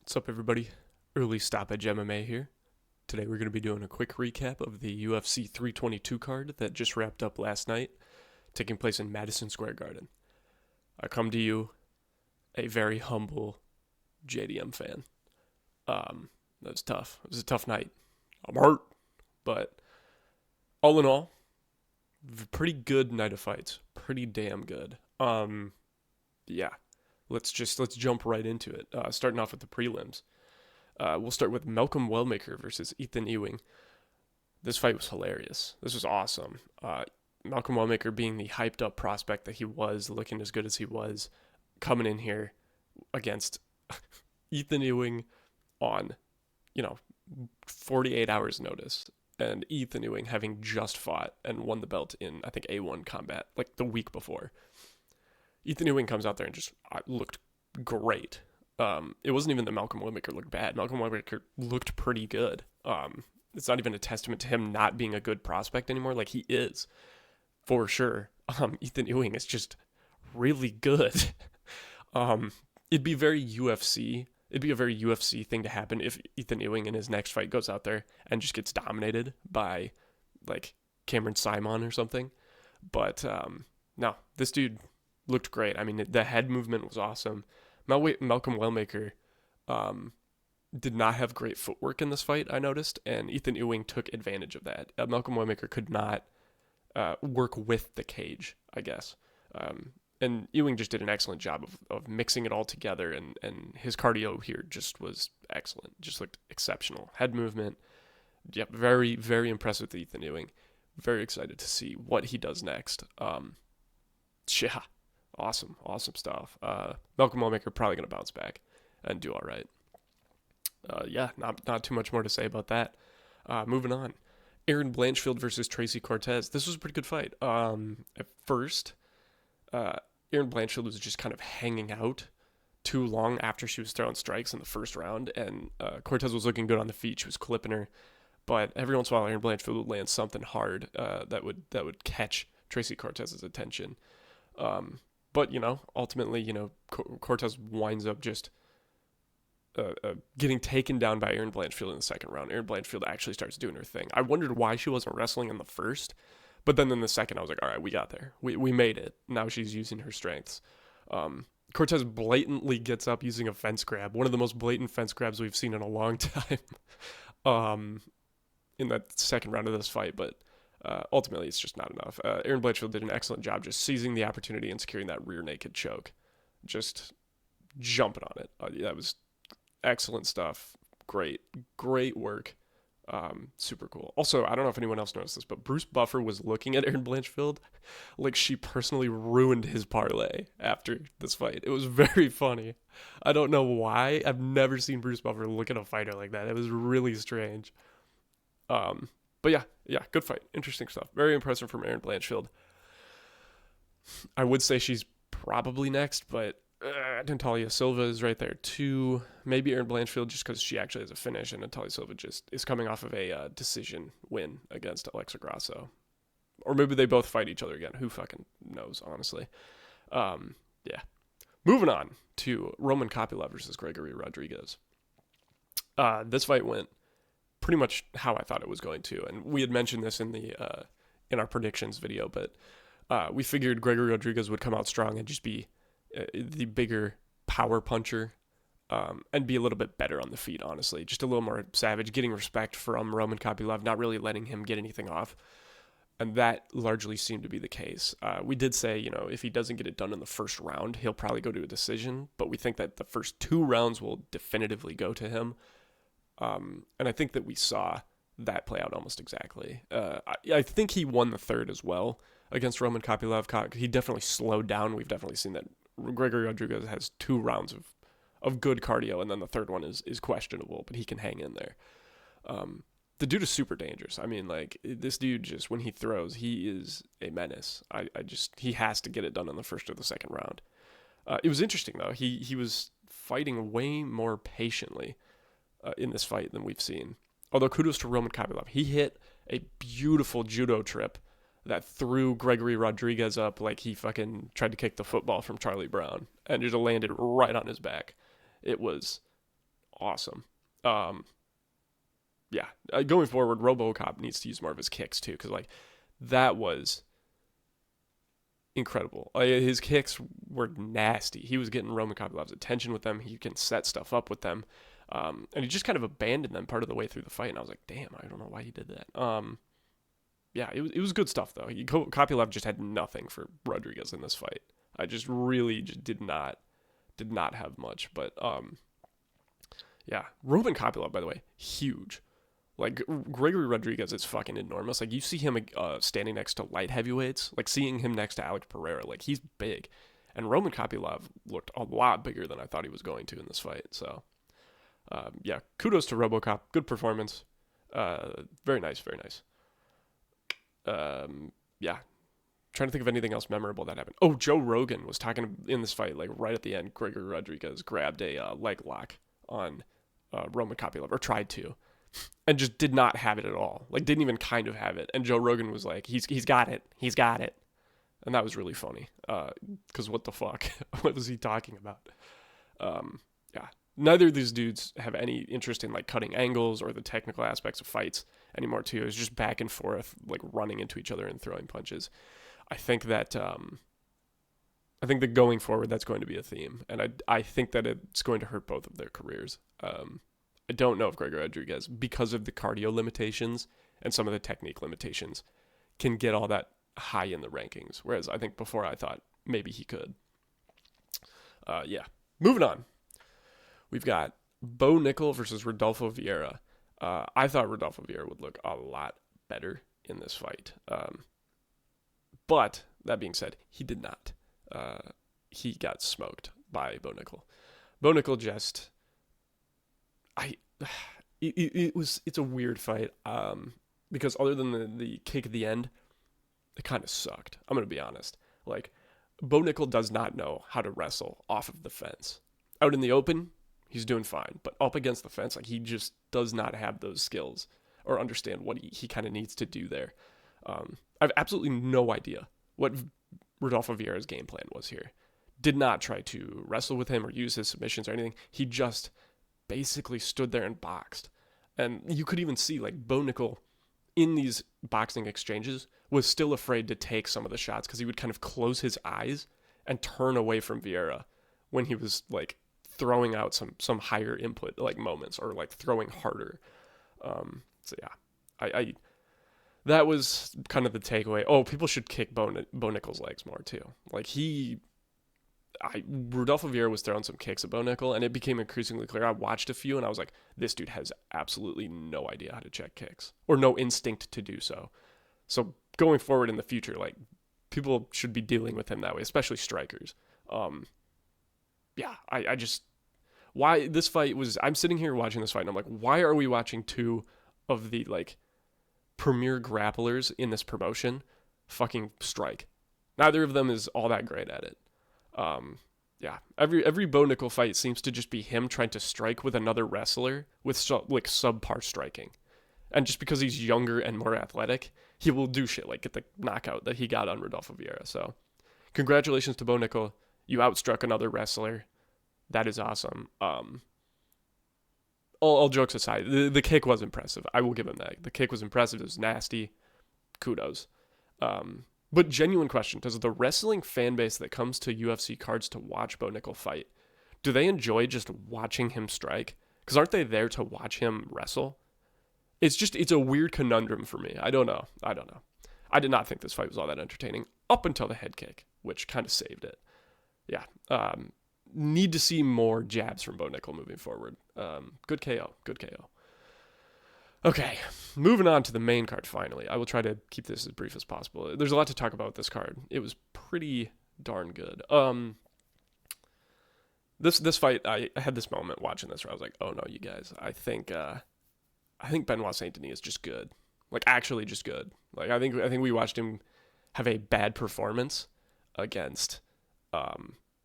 What's up, everybody? Early Stoppage MMA here. Today we're going to be doing a quick recap of the UFC 322 card that just wrapped up last night, taking place in Madison Square Garden. I come to you, a very humble JDM fan. That was tough. It was a tough night. I'm hurt, but all in all, pretty good night of fights. Pretty damn good. Yeah. Let's jump right into it. Starting off with the prelims. We'll start with Malcolm Wellmaker versus Ethan Ewing. This fight was hilarious. This was awesome. Malcolm Wellmaker being the hyped up prospect that he was, looking as good as he was, coming in here against Ethan Ewing on, 48 hours notice. And Ethan Ewing having just fought and won the belt in, I think, A1 combat, like the week before. Ethan Ewing comes out there and just looked great. It wasn't even that Malcolm Wellmaker looked bad. Malcolm Wellmaker looked pretty good. It's not even a testament to him not being a good prospect anymore. Like, he is, for sure. Ethan Ewing is just really good. It'd be very UFC. It'd be a very UFC thing to happen if Ethan Ewing in his next fight goes out there and just gets dominated by, like, Cameron Simon or something. But, no, this dude looked great. I mean, the head movement was awesome. Malcolm Wellmaker did not have great footwork in this fight, I noticed, and Ethan Ewing took advantage of that. Malcolm Wellmaker could not work with the cage, I guess. And Ewing just did an excellent job of mixing it all together, and his cardio here just was excellent. Just looked exceptional. Head movement, yep, very, very impressed with Ethan Ewing. Very excited to see what he does next. Yeah. Awesome stuff. Malcolm Wellmaker probably going to bounce back and do all right. Yeah, not too much more to say about that. Moving on. Aaron Blanchfield versus Tracy Cortez. This was a pretty good fight. At first, Aaron Blanchfield was just kind of hanging out too long after she was throwing strikes in the first round, and Cortez was looking good on the feet. She was clipping her, but every once in a while, Aaron Blanchfield would land something hard that would catch Tracy Cortez's attention. But, ultimately, Cortez winds up just getting taken down by Aaron Blanchfield in the second round. Aaron Blanchfield actually starts doing her thing. I wondered why she wasn't wrestling in the first, but then in the second, I was like, all right, we got there. We made it. Now she's using her strengths. Cortez blatantly gets up using a fence grab, one of the most blatant fence grabs we've seen in a long time in that second round of this fight, but ultimately, it's just not enough. Aaron Blanchfield did an excellent job just seizing the opportunity and securing that rear naked choke. Just jumping on it. That was excellent stuff. Great work. Super cool. Also, I don't know if anyone else noticed this, but Bruce Buffer was looking at Aaron Blanchfield like she personally ruined his parlay after this fight. It was very funny. I don't know why. I've never seen Bruce Buffer look at a fighter like that. It was really strange. But yeah, good fight. Interesting stuff. Very impressive from Aaron Blanchfield. I would say she's probably next, but Natalia Silva is right there too. Maybe Aaron Blanchfield just because she actually has a finish, and Natalia Silva just is coming off of a decision win against Alexa Grasso. Or maybe they both fight each other again. Who fucking knows, honestly. Yeah. Moving on to Roman Kopylov versus Gregory Rodriguez. This fight went pretty much how I thought it was going to, and we had mentioned this in the in our predictions video, but we figured Gregory Rodriguez would come out strong and just be the bigger power puncher, and be a little bit better on the feet, honestly, just a little more savage, getting respect from Roman Kopylov, not really letting him get anything off, and that largely seemed to be the case. We did say, if he doesn't get it done in the first round, he'll probably go to a decision, but we think that the first 2 rounds will definitively go to him. And I think that we saw that play out almost exactly. I think he won the third as well against Roman Kopylov. He definitely slowed down. We've definitely seen that Gregory Rodriguez has 2 rounds of good cardio, and then the third one is questionable, but he can hang in there. The dude is super dangerous. I mean, like, this dude just, when he throws, he is a menace. He has to get it done in the first or the second round. It was interesting, though. He was fighting way more patiently in this fight than we've seen. Although kudos to Roman Kopylov. He hit a beautiful judo trip that threw Gregory Rodriguez up like he fucking tried to kick the football from Charlie Brown and just landed right on his back. It was awesome. Yeah, going forward, RoboCop needs to use more of his kicks too, because like that was incredible. His kicks were nasty. He was getting Roman Kopylov's attention with them. He can set stuff up with them, and he just kind of abandoned them part of the way through the fight. And I was like, damn, I don't know why he did that. Yeah, it was good stuff though. Kopylov just had nothing for Rodriguez in this fight. I just really just did not have much. But yeah, Roman Kopylov, by the way, huge. Like, Gregory Rodriguez is fucking enormous. Like, you see him standing next to light heavyweights. Like, seeing him next to Alex Pereira. Like, he's big. And Roman Kopylov looked a lot bigger than I thought he was going to in this fight. So, yeah, kudos to RoboCop. Good performance. Very nice, very nice. Yeah. Trying to think of anything else memorable that happened. Oh, Joe Rogan was talking in this fight, like, right at the end. Gregory Rodriguez grabbed a leg lock on Roman Kopylov, or tried to. And just did not have it at all. Like, didn't even kind of have it. And Joe Rogan was like, he's got it. He's got it. And that was really funny. Because what the fuck? What was he talking about? Yeah. Neither of these dudes have any interest in, like, cutting angles or the technical aspects of fights anymore, too. It's just back and forth, like, running into each other and throwing punches. I think that going forward, that's going to be a theme. And I think that it's going to hurt both of their careers. I don't know if Gregory Rodriguez, because of the cardio limitations and some of the technique limitations, can get all that high in the rankings. Whereas I think before I thought maybe he could. Yeah. Moving on. We've got Bo Nickel versus Rodolfo Vieira. I thought Rodolfo Vieira would look a lot better in this fight. But that being said, he did not. He got smoked by Bo Nickel. Bo Nickel just... It's a weird fight because other than the kick at the end, it kind of sucked. I'm gonna be honest. Like, Bo Nickel does not know how to wrestle off of the fence. Out in the open, he's doing fine, but up against the fence, like, he just does not have those skills or understand what he kind of needs to do there. I have absolutely no idea what Rodolfo Vieira's game plan was here. Did not try to wrestle with him or use his submissions or anything. He just basically stood there and boxed. And you could even see, like, Bo Nickel in these boxing exchanges was still afraid to take some of the shots because he would kind of close his eyes and turn away from Vieira when he was, like, throwing out some higher input, like, moments, or, like, throwing harder. So yeah, I that was kind of the takeaway. Oh, people should kick Bo Nickel's legs more too. Like, Rodolfo Vieira was throwing some kicks at Bo Nickel, and it became increasingly clear. I watched a few, and I was like, this dude has absolutely no idea how to check kicks, or no instinct to do so. So going forward in the future, like, people should be dealing with him that way, especially strikers. Yeah, I just... Why this fight was... I'm sitting here watching this fight, and I'm like, why are we watching two of the, like, premier grapplers in this promotion fucking strike? Neither of them is all that great at it. Yeah, every Bo Nickel fight seems to just be him trying to strike with another wrestler with subpar striking. And just because he's younger and more athletic, he will do shit like get the knockout that he got on Rodolfo Vieira. So, congratulations to Bo Nickel. You outstruck another wrestler. That is awesome. All jokes aside, the kick was impressive. I will give him that. The kick was impressive. It was nasty. Kudos. But genuine question, does the wrestling fan base that comes to UFC cards to watch Bo Nickel fight, do they enjoy just watching him strike? Because aren't they there to watch him wrestle? It's a weird conundrum for me. I don't know. I did not think this fight was all that entertaining up until the head kick, which kind of saved it. Yeah. Need to see more jabs from Bo Nickel moving forward. Good KO. Okay, moving on to the main card finally. I will try to keep this as brief as possible. There's a lot to talk about with this card. It was pretty darn good. This fight, I had this moment watching this where I was like, oh no, you guys, I think Benoit Saint Denis is just good. Like, actually just good. Like, I think we watched him have a bad performance against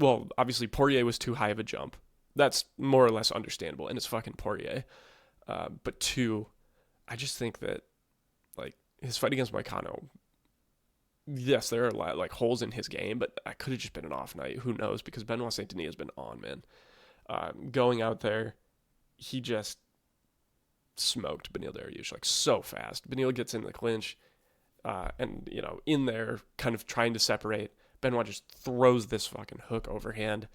well, obviously Poirier was too high of a jump. That's more or less understandable, and it's fucking Poirier. But two, I just think that, like, his fight against Moicano, yes, there are a lot, like, holes in his game, but I could have just been an off night. Who knows? Because Benoit Saint Denis has been on, man. Going out there, he just smoked Beneil Dariush like so fast. Beneil gets in the clinch, and in there, kind of trying to separate. Benoit just throws this fucking hook overhand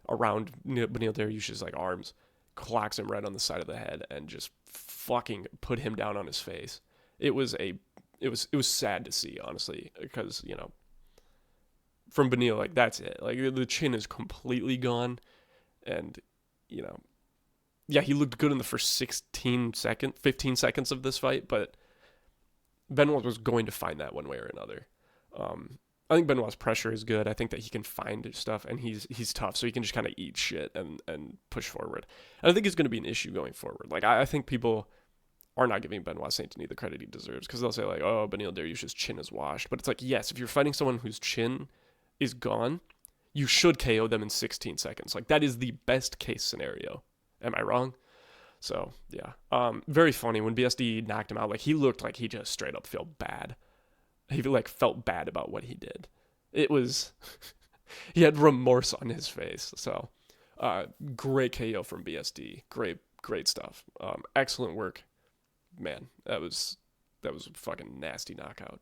around Beneil Dariush's like arms, clocks him right on the side of the head, and just fucking put him down on his face. It was sad to see, honestly, because from Beneil, like that's it. Like the chin is completely gone, and yeah, he looked good in the first 15 seconds of this fight, but Benoit was going to find that one way or another. I think Benoit's pressure is good. I think that he can find stuff, and he's tough, so he can just kind of eat shit and push forward. And I think it's going to be an issue going forward. Like I think people are not giving Benoit Saint Denis the credit he deserves, because they'll say like, oh, Beneil Dariush's chin is washed, but it's like, yes, if you're fighting someone whose chin is gone, you should KO them in 16 seconds. Like that is the best case scenario. Am I wrong? So yeah, very funny when BSD knocked him out. Like he looked like he just straight up felt bad. He like felt bad about what he did. It was he had remorse on his face. So great KO from BSD. Great stuff. Excellent work, man. That was a fucking nasty knockout.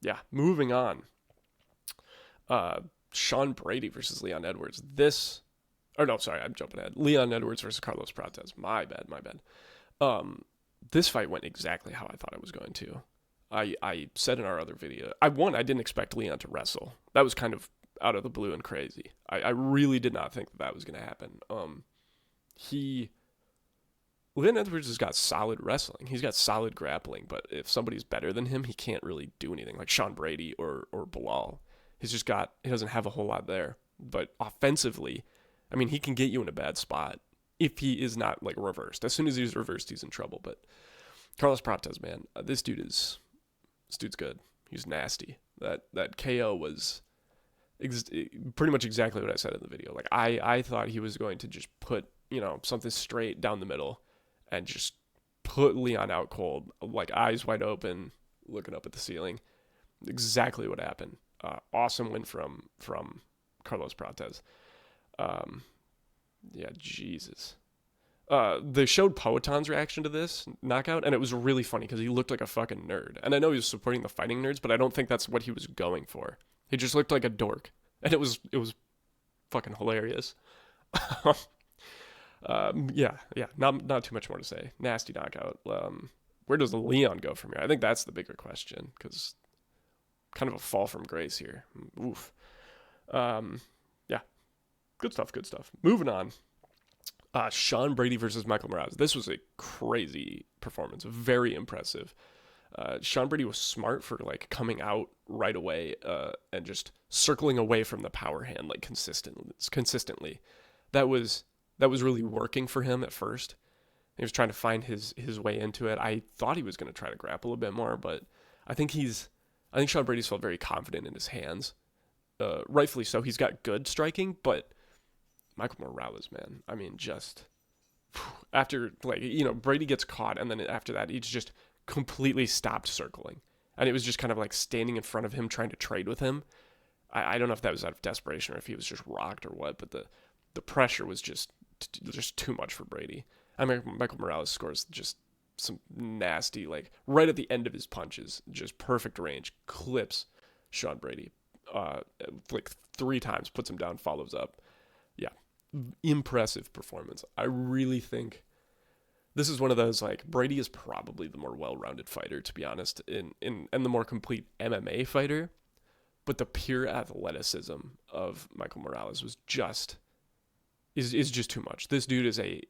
Yeah, moving on. Sean Brady versus Leon Edwards. I'm jumping ahead. Leon Edwards versus Carlos Prates. My bad. This fight went exactly how I thought it was going to. I said in our other video, I didn't expect Leon to wrestle. That was kind of out of the blue and crazy. I really did not think that was going to happen. Leon Edwards has got solid wrestling. He's got solid grappling, but if somebody's better than him, he can't really do anything. Like Sean Brady or Bilal. He doesn't have a whole lot there. But offensively, I mean, he can get you in a bad spot if he is not like reversed. As soon as he's reversed, he's in trouble. But Carlos Prates, man, this dude's good. He's nasty. That KO was pretty much exactly what I said in the video. Like I thought he was going to just put something straight down the middle and just put Leon out cold, like eyes wide open, looking up at the ceiling. Exactly what happened. Awesome win from Carlos Prates. Yeah, Jesus. They showed Poetan's reaction to this knockout, and it was really funny because he looked like a fucking nerd. And I know he was supporting the fighting nerds, but I don't think that's what he was going for. He just looked like a dork, and it was fucking hilarious. Yeah, not too much more to say. Nasty knockout. Where does Leon go from here? I think that's the bigger question, because kind of a fall from grace here. Oof. Yeah, good stuff. Moving on. Sean Brady versus Michael Morales. This was a crazy performance. Very impressive. Sean Brady was smart for like coming out right away and just circling away from the power hand like consistently. That was really working for him at first. He was trying to find his way into it. I thought he was going to try to grapple a bit more, but I think Sean Brady's felt very confident in his hands. Rightfully so. He's got good striking, but Michael Morales, man, I mean, just after Brady gets caught, and then after that, he's just completely stopped circling, and it was just kind of like standing in front of him, trying to trade with him. I don't know if that was out of desperation or if he was just rocked or what, but the pressure was just too much for Brady. I mean, Michael Morales scores just some nasty, like right at the end of his punches, just perfect range, clips Sean Brady, like 3 times, puts him down, follows up. Yeah, impressive performance. I really think this is one of those, like, Brady is probably the more well-rounded fighter, to be honest, and the more complete MMA fighter, but the pure athleticism of Michael Morales was just is just too much. This dude is a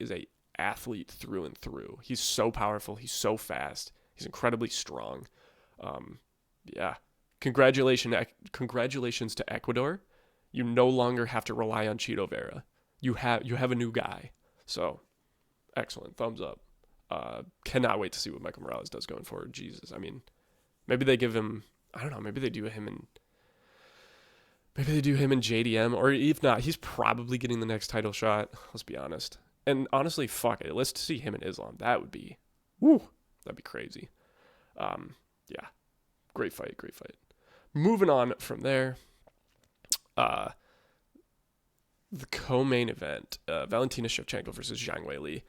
athlete through and through. He's so powerful, he's so fast, he's incredibly strong. Yeah. Congratulations to Ecuador. You no longer have to rely on Chito Vera. You have a new guy. So, excellent. Thumbs up. Cannot wait to see what Michael Morales does going forward. Jesus. I mean, maybe they give him, I don't know, maybe they do him in JDM, or if not, he's probably getting the next title shot. Let's be honest. And honestly, fuck it. Let's see him in Islam. That'd be crazy. Yeah. Great fight. Moving on from there. the co-main event, Valentina Shevchenko versus Zhang Weili.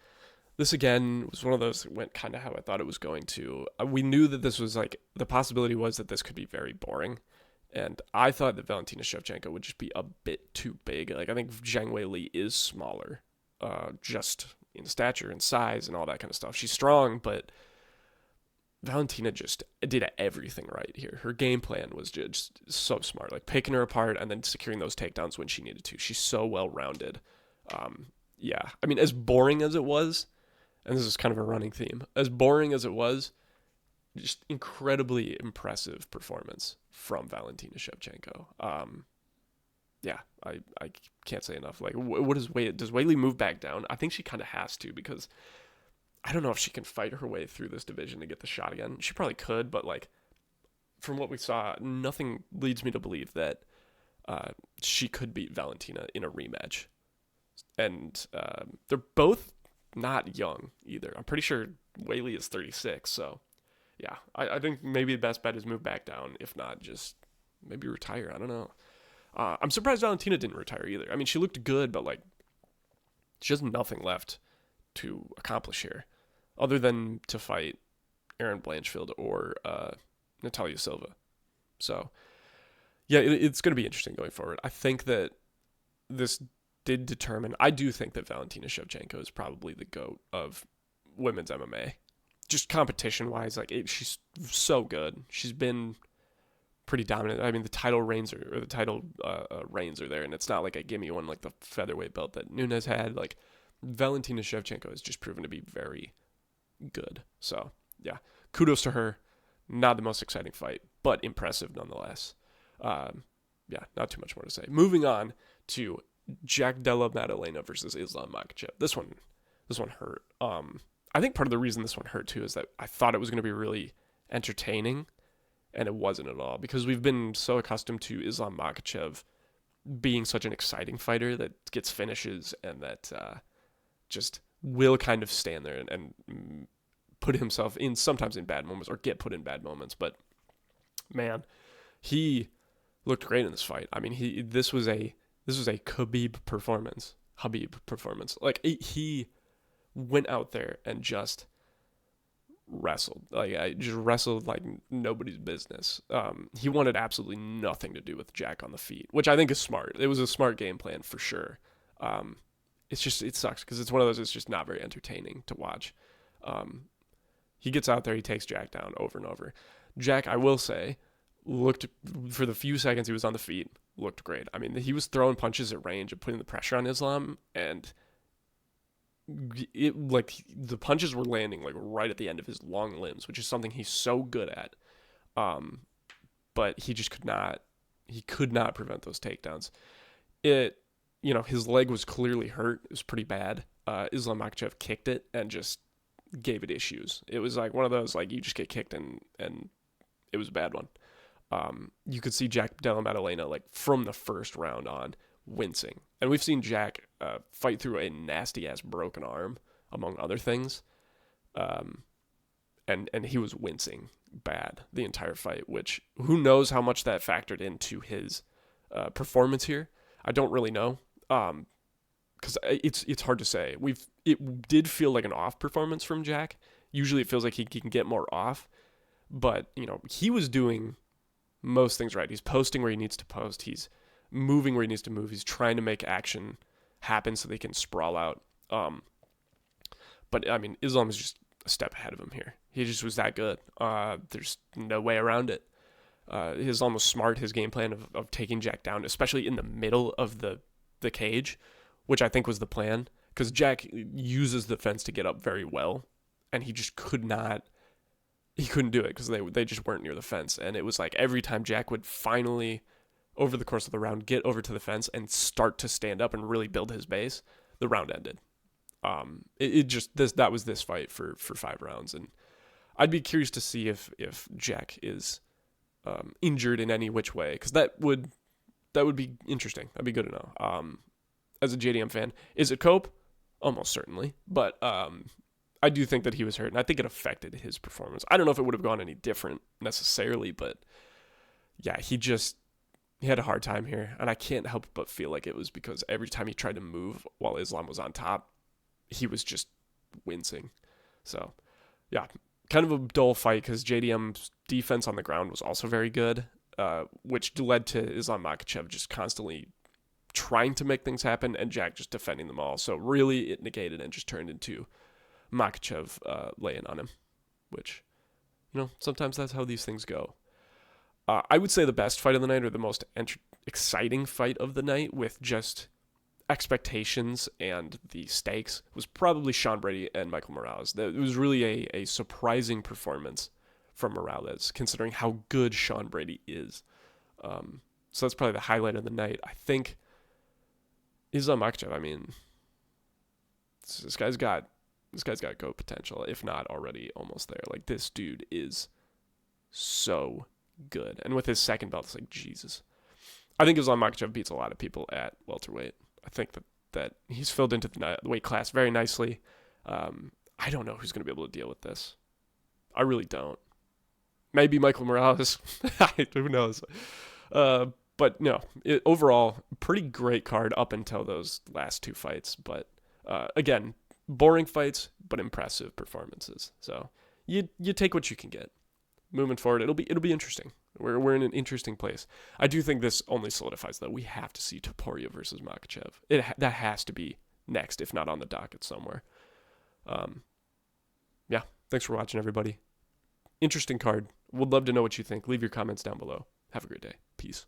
This again was one of those that went kind of how I thought it was going to. We knew that this was like, the possibility was that this could be very boring. And I thought that Valentina Shevchenko would just be a bit too big. Like, I think Zhang Weili is smaller, just in stature and size and all that kind of stuff. She's strong, but Valentina just did everything right here. Her game plan was just so smart, like picking her apart and then securing those takedowns when she needed to. She's so well rounded. Yeah, I mean, as boring as it was, and this is kind of a running theme, as boring as it was, just incredibly impressive performance from Valentina Shevchenko. Yeah, I can't say enough. Like, what is does Weili move back down? I think she kind of has to, because I don't know if she can fight her way through this division to get the shot again. She probably could, but like, from what we saw, nothing leads me to believe that she could beat Valentina in a rematch. And they're both not young either. I'm pretty sure Weili is 36, so yeah, I think maybe the best bet is move back down. If not, just maybe retire. I don't know. I'm surprised Valentina didn't retire either. I mean, she looked good, but like, she has nothing left to accomplish here, other than to fight Erin Blanchfield or Natalia Silva. So yeah, it's going to be interesting going forward. I think that this did determine. I do think that Valentina Shevchenko is probably the GOAT of women's MMA. Just competition-wise, like, she's so good. She's been pretty dominant. I mean, the title reigns or the title reigns are there, and it's not like a gimme one like the featherweight belt that Nunes had. Like, Valentina Shevchenko has just proven to be very good. So yeah, kudos to her. Not the most exciting fight, but impressive nonetheless. Yeah, not too much more to say. Moving on to Jack Della Maddalena versus Islam Makhachev. This one hurt. I think part of the reason this one hurt too is that I thought it was going to be really entertaining, and it wasn't at all, because we've been so accustomed to Islam Makhachev being such an exciting fighter that gets finishes and that just will kind of stand there and put himself in, sometimes in bad moments, or get put in bad moments. But man, he looked great in this fight. I mean, this was a Khabib performance. Like, he went out there and just wrestled. Like, I just wrestled like nobody's business. He wanted absolutely nothing to do with Jack on the feet, which I think is smart. It was a smart game plan for sure. It sucks because it's one of those, it's just not very entertaining to watch. He gets out there, he takes Jack down over and over. Jack, I will say, looked, for the few seconds he was on the feet, looked great. I mean, he was throwing punches at range and putting the pressure on Islam, and the punches were landing like right at the end of his long limbs, which is something he's so good at. But he just could not prevent those takedowns. His leg was clearly hurt. It was pretty bad. Islam Makhachev kicked it and just gave it issues. It was like one of those, like, you just get kicked and it was a bad one. You could see Jack Della Maddalena, like, from the first round on, wincing. And we've seen Jack fight through a nasty-ass broken arm, among other things. And he was wincing bad the entire fight, which, who knows how much that factored into his performance here. I don't really know. Because it's hard to say. It did feel like an off performance from Jack. Usually it feels like he can get more off, but he was doing most things right. He's posting where he needs to post. He's moving where he needs to move. He's trying to make action happen so they can sprawl out. But I mean, Islam is just a step ahead of him here. He just was that good. There's no way around it. Islam was smart. His game plan of taking Jack down, especially in the middle of the cage, which I think was the plan, because Jack uses the fence to get up very well, and he just couldn't do it because they just weren't near the fence. And it was like every time Jack would finally, over the course of the round, get over to the fence and start to stand up and really build his base, the round ended. That was this fight for 5 rounds, and I'd be curious to see if Jack is injured in any which way, because that would be interesting. That'd be good to know. As a JDM fan, is it Cope? Almost certainly, but I do think that he was hurt, and I think it affected his performance. I don't know if it would have gone any different necessarily, but yeah, he just he had a hard time here, and I can't help but feel like it was because every time he tried to move while Islam was on top, he was just wincing. So, yeah, kind of a dull fight because JDM's defense on the ground was also very good, which led to Islam Makhachev just constantly trying to make things happen and Jack just defending them all. So really it negated and just turned into Makhachev laying on him, which, sometimes that's how these things go. I would say the best fight of the night, or the most exciting fight of the night with just expectations and the stakes, was probably Sean Brady and Michael Morales. It was really a surprising performance from Morales, considering how good Sean Brady is. So that's probably the highlight of the night. I think Islam Makhachev, I mean, this guy's got GOAT potential, if not already almost there. Like, this dude is so good. And with his second belt, it's like, Jesus. I think Islam Makhachev beats a lot of people at welterweight. I think that he's filled into the weight class very nicely. I don't know who's going to be able to deal with this. I really don't. Maybe Michael Morales. Who knows? But no, overall, pretty great card up until those last two fights. But again, boring fights, but impressive performances. So you take what you can get. Moving forward, it'll be interesting. We're in an interesting place. I do think this only solidifies that we have to see Topuria versus Makhachev. That has to be next, if not on the docket somewhere. Yeah, thanks for watching, everybody. Interesting card. Would love to know what you think. Leave your comments down below. Have a great day. Peace.